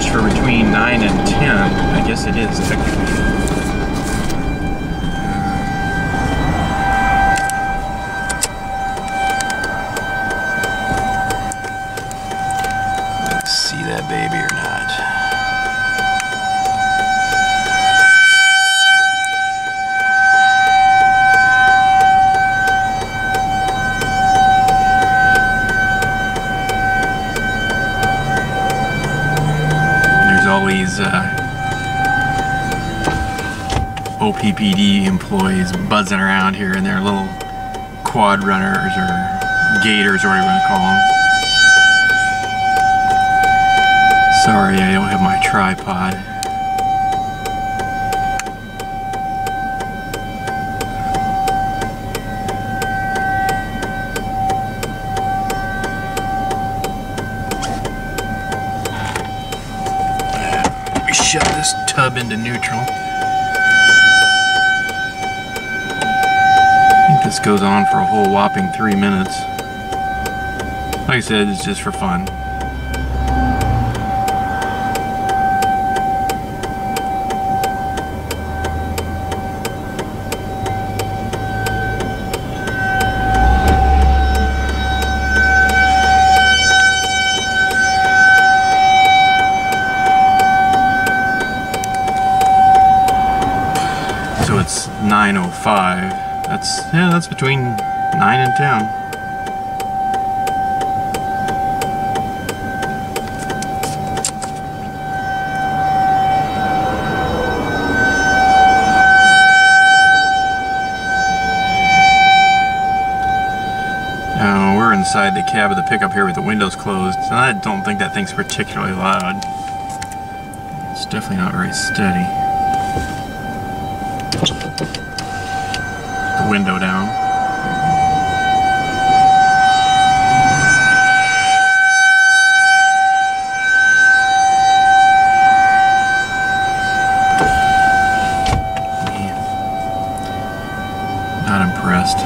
much for between 9 and 10. I guess it is technically. Let's see that baby or not. Always OPPD employees buzzing around here in their little quad runners or gators or whatever you want to call them. Sorry, I don't have my tripod. Shove this tub into neutral. I think this goes on for a whole whopping 3 minutes. Like I said, it's just for fun. So it's 9:05. That's between 9 and 10. Now we're inside the cab of the pickup here with the windows closed, and I don't think that thing's particularly loud. It's definitely not very steady. The window down. Man. Not impressed.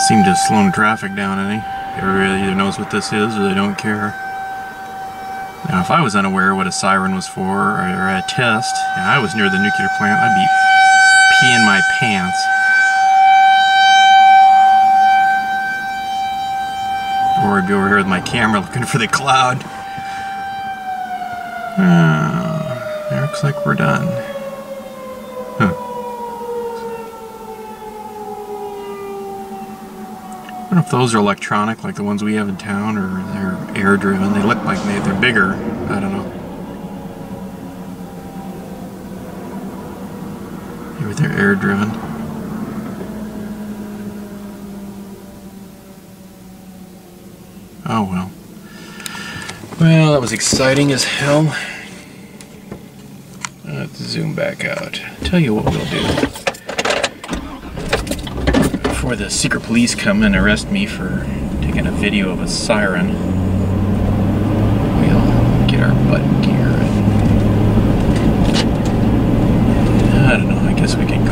Seem to have slowed traffic down any. Everybody either knows what this is or they don't care. Now, if I was unaware what a siren was for or a test, and I was near the nuclear plant, I'd be peeing my pants. Or I'd be over here with my camera looking for the cloud. Looks like we're done. Huh. I don't know if those are electronic like the ones we have in town, or they're air driven. They look like maybe they're bigger. I don't know. Maybe they're air driven. Oh well. Well, that was exciting as hell. Let's zoom back out. Tell you what we'll do. Before the secret police come and arrest me for taking a video of a siren, we'll get our butt gear. I don't know, I guess we can